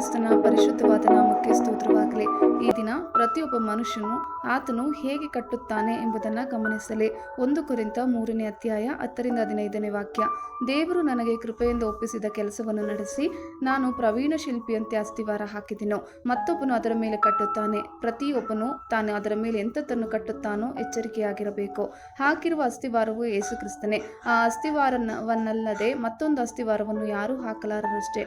ಕ್ರಿಸ್ತನ ಪರಿಶುದ್ಧವಾದ ನಾಮಕ್ಕೆ ಸ್ತೋತ್ರವಾಗಲಿ. ಈ ದಿನ ಪ್ರತಿಯೊಬ್ಬ ಮನುಷ್ಯನು ಆತನು ಹೇಗೆ ಕಟ್ಟುತ್ತಾನೆ ಎಂಬುದನ್ನು ಗಮನಿಸಲಿ. 1 ಕೊರಿಂಥ 3ನೇ ಅಧ್ಯಾಯ 10-15 ವಾಕ್ಯ. ದೇವರು ನನಗೆ ಕೃಪೆಯಿಂದ ಒಪ್ಪಿಸಿದ ಕೆಲಸವನ್ನು ನಡೆಸಿ ನಾನು ಪ್ರವೀಣ ಶಿಲ್ಪಿಯಂತೆ ಅಸ್ತಿವಾರ ಹಾಕಿದೆನೋ, ಮತ್ತೊಬ್ಬನು ಅದರ ಮೇಲೆ ಕಟ್ಟುತ್ತಾನೆ. ಪ್ರತಿಯೊಬ್ಬನು ತಾನು ಅದರ ಮೇಲೆ ಎಂಥದ್ದನ್ನು ಕಟ್ಟುತ್ತಾನೋ ಎಚ್ಚರಿಕೆಯಾಗಿರಬೇಕು. ಹಾಕಿರುವ ಅಸ್ತಿವಾರವು ಯೇಸು ಕ್ರಿಸ್ತನೇ. ಆ ಅಸ್ತಿವಾರವನ್ನಲ್ಲದೆ ಮತ್ತೊಂದು ಅಸ್ತಿವಾರವನ್ನು ಯಾರೂ ಹಾಕಲಾರರಷ್ಟೇ.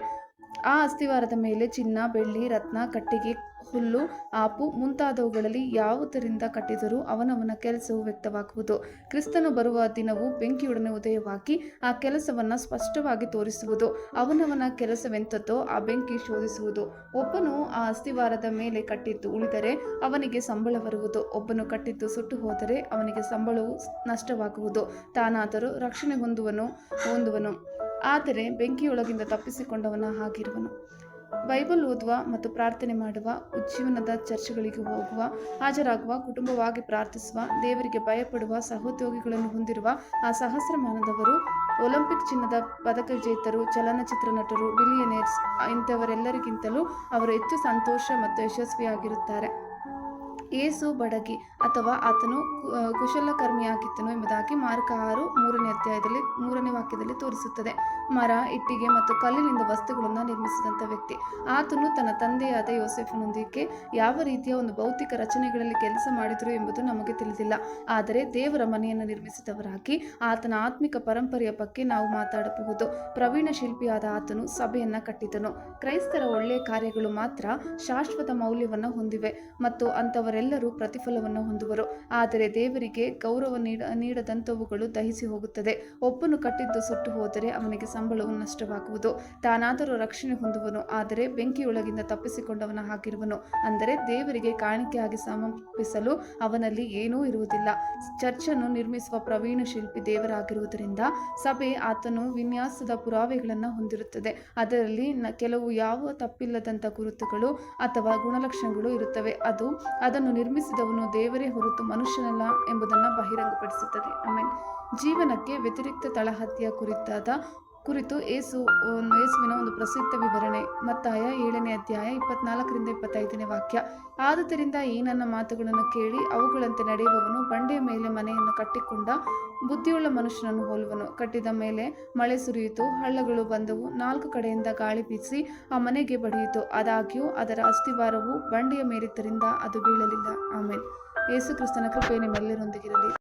ಆ ಅಸ್ತಿವಾರದ ಮೇಲೆ ಚಿನ್ನ, ಬೆಳ್ಳಿ, ರತ್ನ, ಕಟ್ಟಿಗೆ, ಹುಲ್ಲು, ಆಪು ಮುಂತಾದವುಗಳಲ್ಲಿ ಯಾವುದರಿಂದ ಕಟ್ಟಿದರೂ ಅವನವನ ಕೆಲಸವು ವ್ಯಕ್ತವಾಗುವುದು. ಕ್ರಿಸ್ತನು ಬರುವ ದಿನವು ಬೆಂಕಿಯೊಡನೆ ಉದಯವಾಗಿ ಆ ಕೆಲಸವನ್ನು ಸ್ಪಷ್ಟವಾಗಿ ತೋರಿಸುವುದು. ಅವನವನ ಕೆಲಸವೆಂಥದ್ದೋ ಆ ಬೆಂಕಿ ಶೋಧಿಸುವುದು. ಒಬ್ಬನು ಆ ಅಸ್ತಿವಾರದ ಮೇಲೆ ಕಟ್ಟಿದ್ದು ಉಳಿದರೆ ಅವನಿಗೆ ಸಂಬಳ ಬರುವುದು. ಒಬ್ಬನು ಕಟ್ಟಿದ್ದು ಸುಟ್ಟು ಹೋದರೆ ಅವನಿಗೆ ಸಂಬಳವು ನಷ್ಟವಾಗುವುದು. ತಾನಾದರೂ ರಕ್ಷಣೆ ಹೊಂದುವನು, ಆದರೆ ಬೆಂಕಿಯೊಳಗಿಂದ ತಪ್ಪಿಸಿಕೊಂಡವನ ಹಾಗಿರುವನು. ಬೈಬಲ್ ಓದುವ ಮತ್ತು ಪ್ರಾರ್ಥನೆ ಮಾಡುವ, ಉಜ್ಜೀವನದ ಚರ್ಚ್ಗಳಿಗೆ ಹೋಗುವ, ಹಾಜರಾಗುವ, ಕುಟುಂಬವಾಗಿ ಪ್ರಾರ್ಥಿಸುವ, ದೇವರಿಗೆ ಭಯಪಡುವ ಸಹೋದ್ಯೋಗಿಗಳನ್ನು ಹೊಂದಿರುವ ಆ ಸಹಸ್ರಮಾನದವರು, ಒಲಿಂಪಿಕ್ ಚಿನ್ನದ ಪದಕ ವಿಜೇತರು, ಚಲನಚಿತ್ರ ನಟರು, ಬಿಲಿಯನೇರ್ಸ್ ಇಂಥವರೆಲ್ಲರಿಗಿಂತಲೂ ಅವರು ಹೆಚ್ಚು ಸಂತೋಷ ಮತ್ತು ಯಶಸ್ವಿಯಾಗಿರುತ್ತಾರೆ. ಯೇಸು ಬಡಗಿ ಅಥವಾ ಆತನು ಕುಶಲಕರ್ಮಿಯಾಗಿದ್ದನು ಎಂಬುದಾಗಿ ಮಾರ್ಕ 6:3ನೇ ಅಧ್ಯಾಯದಲ್ಲಿ 3ನೇ ವಾಕ್ಯದಲ್ಲಿ ತೋರಿಸುತ್ತದೆ. ಮರ, ಇಟ್ಟಿಗೆ ಮತ್ತು ಕಲ್ಲಿನಿಂದ ವಸ್ತುಗಳನ್ನು ನಿರ್ಮಿಸಿದಂಥ ವ್ಯಕ್ತಿ. ಆತನು ತನ್ನ ತಂದೆಯಾದ ಯೋಸೇಫನೊಂದಿಗೆ ಯಾವ ರೀತಿಯ ಒಂದು ಭೌತಿಕ ರಚನೆಗಳಲ್ಲಿ ಕೆಲಸ ಮಾಡಿದರು ಎಂಬುದು ನಮಗೆ ತಿಳಿದಿಲ್ಲ. ಆದರೆ ದೇವರ ಮನೆಯನ್ನು ನಿರ್ಮಿಸಿದವರಾಗಿ ಆತನ ಆತ್ಮಿಕ ಪರಂಪರೆಯ ಬಗ್ಗೆ ನಾವು ಮಾತಾಡಬಹುದು. ಪ್ರವೀಣ ಶಿಲ್ಪಿಯಾದ ಆತನು ಸಭೆಯನ್ನು ಕಟ್ಟಿದನು. ಕ್ರೈಸ್ತರ ಒಳ್ಳೆಯ ಕಾರ್ಯಗಳು ಮಾತ್ರ ಶಾಶ್ವತ ಮೌಲ್ಯವನ್ನು ಹೊಂದಿವೆ ಮತ್ತು ಅಂಥವರೆಲ್ಲರೂ ಪ್ರತಿಫಲವನ್ನು ಹೊಂದುವರು. ಆದರೆ ದೇವರಿಗೆ ಗೌರವ ನೀಡದಂಥವುಗಳು ದಹಿಸಿ ಹೋಗುತ್ತದೆ. ಒಬ್ಬನು ಕಟ್ಟಿದ್ದು ಸುಟ್ಟು ಹೋದರೆ ಅವನಿಗೆ ಸಂಬಳವು ನಷ್ಟವಾಗುವುದು. ತಾನಾದರೂ ರಕ್ಷಣೆ ಹೊಂದುವನು, ಆದರೆ ಬೆಂಕಿಯೊಳಗಿಂದ ತಪ್ಪಿಸಿಕೊಂಡವನ ಹಾಗಿರುವನು. ಅಂದರೆ ದೇವರಿಗೆ ಕಾಣಿಕೆಯಾಗಿ ಸಮರ್ಪಿಸಲು ಅವನಲ್ಲಿ ಏನೂ ಇರುವುದಿಲ್ಲ. ಚರ್ಚನ್ನು ನಿರ್ಮಿಸುವ ಪ್ರವೀಣ ಶಿಲ್ಪಿ ದೇವರಾಗಿರುವುದರಿಂದ ಸಭೆ ಆತನು ವಿನ್ಯಾಸದ ಪುರಾವೆಗಳನ್ನು ಹೊಂದಿರುತ್ತದೆ. ಅದರಲ್ಲಿ ಕೆಲವು ಯಾವ ತಪ್ಪಿಲ್ಲದಂಥ ಗುರುತುಗಳು ಅಥವಾ ಗುಣಲಕ್ಷಣಗಳು ಇರುತ್ತವೆ. ಅದನ್ನು ನಿರ್ಮಿಸಿದವನು ದೇವರೇ ಹೊರತು ಮನುಷ್ಯನಲ್ಲ ಎಂಬುದನ್ನು ಬಹಿರಂಗಪಡಿಸುತ್ತದೆ. ಆಮೇಲೆ ಜೀವನಕ್ಕೆ ವ್ಯತಿರಿಕ್ತ ತಳಹದಿಯ ಕುರಿತು ಯೇಸುವಿನ ಒಂದು ಪ್ರಸಿದ್ಧ ವಿವರಣೆ. ಮತ್ತಾಯ 7ನೇ ಅಧ್ಯಾಯ 24-25 ವಾಕ್ಯ. ಆದುದರಿಂದ ಈ ನನ್ನ ಮಾತುಗಳನ್ನು ಕೇಳಿ ಅವುಗಳಂತೆ ನಡೆಯುವವನು ಬಂಡೆಯ ಮೇಲೆ ಮನೆಯನ್ನು ಕಟ್ಟಿಕೊಂಡ ಬುದ್ಧಿಯುಳ್ಳ ಮನುಷ್ಯನನ್ನು ಹೋಲುವನು. ಕಟ್ಟಿದ ಮೇಲೆ ಮಳೆ ಸುರಿಯಿತು, ಹಳ್ಳಗಳು ಬಂದವು, 4 ಕಡೆಯಿಂದ ಗಾಳಿ ಬೀಸಿ ಆ ಮನೆಗೆ ಬಡಿಯಿತು. ಆದಾಗ್ಯೂ ಅದರ ಅಸ್ತಿವಾರವು ಬಂಡೆಯ ಮೇಲಿದ್ದರಿಂದ ಅದು ಬೀಳಲಿಲ್ಲ. ಆಮೇಲೆ ಯೇಸು ಕ್ರಿಸ್ತನ ಕೃಪೆ ನಿಮ್ಮೆಲ್ಲರೊಂದಿಗಿರಲಿ.